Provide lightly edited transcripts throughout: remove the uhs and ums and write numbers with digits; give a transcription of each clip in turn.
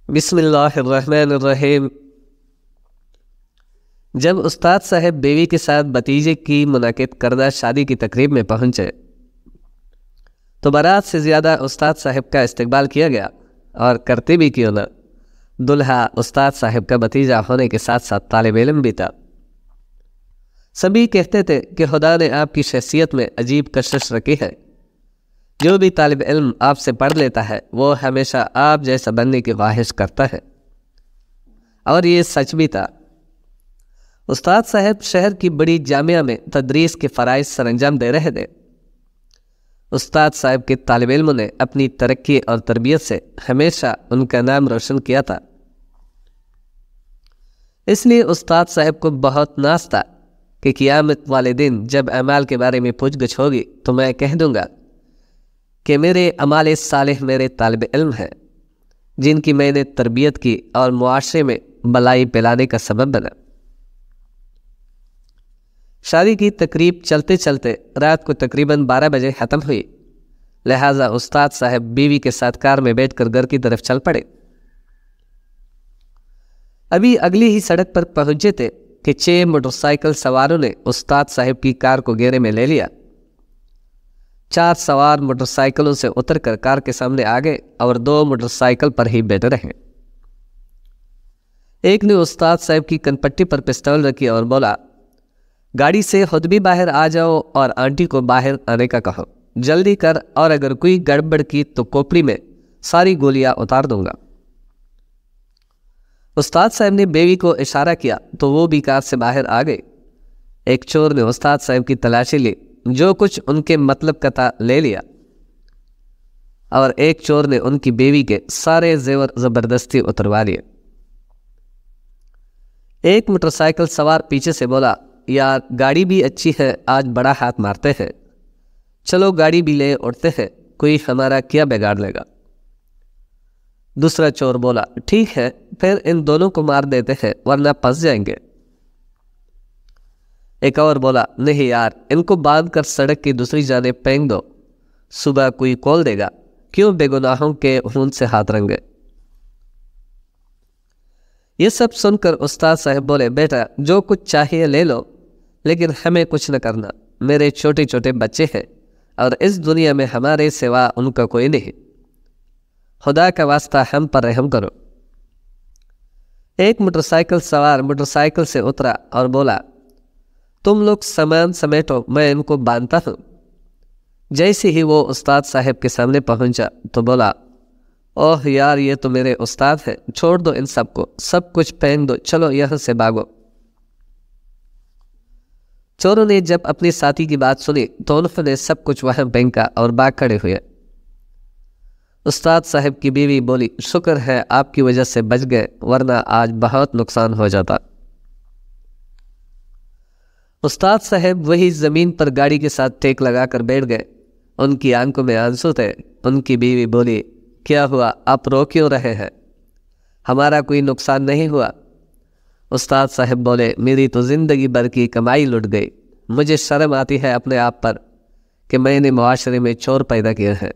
بسم اللہ الرحمن الرحیم۔ جب استاد صاحب بیوی کے ساتھ بھتیجے کی منعقد کردہ شادی کی تقریب میں پہنچے تو بارات سے زیادہ استاد صاحب کا استقبال کیا گیا، اور کرتے بھی کیوں نہ، دلہا استاد صاحب کا بھتیجا ہونے کے ساتھ ساتھ طالب علم بھی تھا۔ سبھی کہتے تھے کہ خدا نے آپ کی شخصیت میں عجیب کشش رکھی ہے، جو بھی طالب علم آپ سے پڑھ لیتا ہے وہ ہمیشہ آپ جیسا بننے کی خواہش کرتا ہے، اور یہ سچ بھی تھا۔ استاد صاحب شہر کی بڑی جامعہ میں تدریس کے فرائض سر انجام دے رہے تھے۔ استاد صاحب کے طالب علموں نے اپنی ترقی اور تربیت سے ہمیشہ ان کا نام روشن کیا تھا، اس لیے استاد صاحب کو بہت ناز تھا کہ قیامت والے دن جب اعمال کے بارے میں پوچھ گچھ ہوگی تو میں کہہ دوں گا کہ میرے اعمال صالح میرے طالب علم ہیں، جن کی میں نے تربیت کی اور معاشرے میں بلائی پھیلانے کا سبب بنا۔ شادی کی تقریب چلتے چلتے رات کو تقریباً 12 بجے ختم ہوئی، لہٰذا استاد صاحب بیوی کے ساتھ کار میں بیٹھ کر گھر کی طرف چل پڑے۔ ابھی اگلی ہی سڑک پر پہنچے تھے کہ 6 موٹر سائیکل سواروں نے استاد صاحب کی کار کو گھیرے میں لے لیا۔ 4 سوار موٹر سائیکلوں سے اتر کر کار کے سامنے آ گئے اور 2 موٹر سائیکل پر ہی بیٹھے رہے۔ ایک نے استاد صاحب کی کنپٹی پر پستول رکھی اور بولا، گاڑی سے خود بھی باہر آ جاؤ اور آنٹی کو باہر آنے کا کہو، جلدی کر، اور اگر کوئی گڑبڑ کی تو کوپڑی میں ساری گولیاں اتار دوں گا۔ استاد صاحب نے بیوی کو اشارہ کیا تو وہ بھی کار سے باہر آ گئی۔ ایک چور نے استاد صاحب کی تلاشی لی، جو کچھ ان کے مطلب کا تھا لے لیا، اور ایک چور نے ان کی بیوی کے سارے زیور زبردستی اتروا لیے۔ ایک موٹر سائیکل سوار پیچھے سے بولا، یار گاڑی بھی اچھی ہے، آج بڑا ہاتھ مارتے ہیں، چلو گاڑی بھی لے اڑتے ہیں، کوئی ہمارا کیا بگاڑ لے گا۔ دوسرا چور بولا، ٹھیک ہے، پھر ان دونوں کو مار دیتے ہیں ورنہ پھنس جائیں گے۔ ایک اور بولا، نہیں یار، ان کو باندھ کر سڑک کی دوسری جانب پھینک دو، صبح کوئی کال دے گا، کیوں بے گناہوں کے خون سے ہاتھ رنگے۔ یہ سب سن کر استاد صاحب بولے، بیٹا جو کچھ چاہیے لے لو، لیکن ہمیں کچھ نہ کرنا، میرے چھوٹے چھوٹے بچے ہیں اور اس دنیا میں ہمارے سوا ان کا کوئی نہیں، خدا کا واسطہ ہم پر رحم کرو۔ ایک موٹر سائیکل سوار موٹر سائیکل سے اترا اور بولا، تم لوگ سامان سمیٹو، میں ان کو باندھتا ہوں۔ جیسے ہی وہ استاد صاحب کے سامنے پہنچا تو بولا، اوہ یار، یہ تو میرے استاد ہیں، چھوڑ دو ان سب کو، سب کچھ پھینک دو، چلو یہاں سے بھاگو۔ چوروں نے جب اپنی ساتھی کی بات سنی تو انہوں نے سب کچھ وہاں پھینکا اور بھاگ کھڑے ہوئے۔ استاد صاحب کی بیوی بولی، شکر ہے آپ کی وجہ سے بچ گئے، ورنہ آج بہت نقصان ہو جاتا۔ استاد صاحب وہی زمین پر گاڑی کے ساتھ ٹیک لگا کر بیٹھ گئے، ان کی آنکھوں میں آنسو تھے۔ ان کی بیوی بولی، کیا ہوا، آپ رو کیوں رہے ہیں، ہمارا کوئی نقصان نہیں ہوا؟ استاد صاحب بولے، میری تو زندگی بھر کی کمائی لٹ گئی، مجھے شرم آتی ہے اپنے آپ پر کہ میں نے معاشرے میں چور پیدا کیا ہے،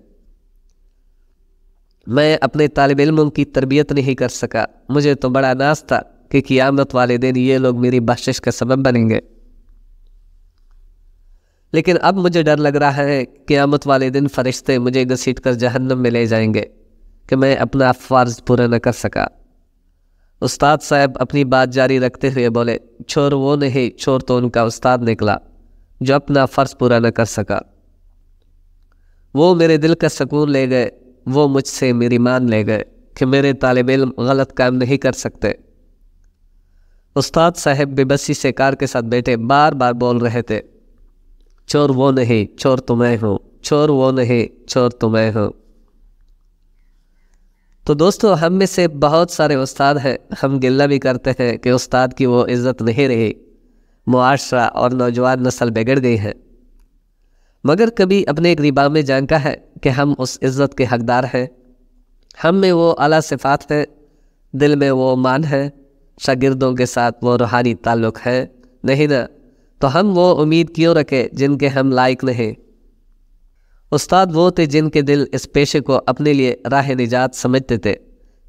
میں اپنے طالب علموں کی تربیت نہیں کر سکا، مجھے تو بڑا ناز تھا کہ قیامت والے دن یہ لوگ میری بخشش کا سبب بنیں گے، لیکن اب مجھے ڈر لگ رہا ہے قیامت والے دن فرشتے مجھے گھسیٹ کر جہنم میں لے جائیں گے کہ میں اپنا فرض پورا نہ کر سکا۔ استاد صاحب اپنی بات جاری رکھتے ہوئے بولے، چور وہ نہیں، چور تو ان کا استاد نکلا جو اپنا فرض پورا نہ کر سکا، وہ میرے دل کا سکون لے گئے، وہ مجھ سے میری مان لے گئے کہ میرے طالب علم غلط کام نہیں کر سکتے۔ استاد صاحب بے بسی سے کار کے ساتھ بیٹھے بار بار بول رہے تھے، چور وہ نہیں، چور تو میں ہوں، چور وہ نہیں، چور تو میں ہوں۔ تو دوستو، ہم میں سے بہت سارے استاد ہیں، ہم گلہ بھی کرتے ہیں کہ استاد کی وہ عزت نہیں رہی، معاشرہ اور نوجوان نسل بگڑ گئی ہے، مگر کبھی اپنے غریباں میں جانکا ہے کہ ہم اس عزت کے حقدار ہیں، ہم میں وہ اعلیٰ صفات ہیں، دل میں وہ مان ہے، شاگردوں کے ساتھ وہ روحانی تعلق ہے، نہیں نا؟ تو ہم وہ امید کیوں رکھے جن کے ہم لائق نہیں؟ استاد وہ تھے جن کے دل اس پیشے کو اپنے لیے راہ نجات سمجھتے تھے،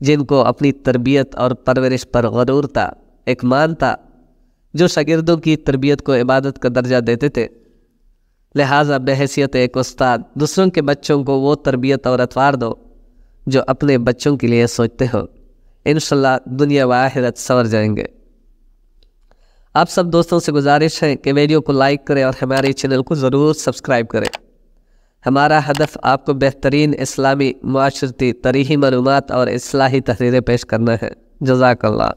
جن کو اپنی تربیت اور پرورش پر غرور تھا، ایک مان تھا، جو شاگردوں کی تربیت کو عبادت کا درجہ دیتے تھے۔ لہٰذا بحیثیت ایک استاد دوسروں کے بچوں کو وہ تربیت اور اطوار دو جو اپنے بچوں کے لیے سوچتے ہو۔ انشاءاللہ دنیا و آخرت سنور جائیں گے۔ آپ سب دوستوں سے گزارش ہے کہ ویڈیو کو لائک کریں اور ہمارے چینل کو ضرور سبسکرائب کریں۔ ہمارا ہدف آپ کو بہترین اسلامی معاشرتی تاریخی معلومات اور اصلاحی تحریریں پیش کرنا ہے۔ جزاک اللہ۔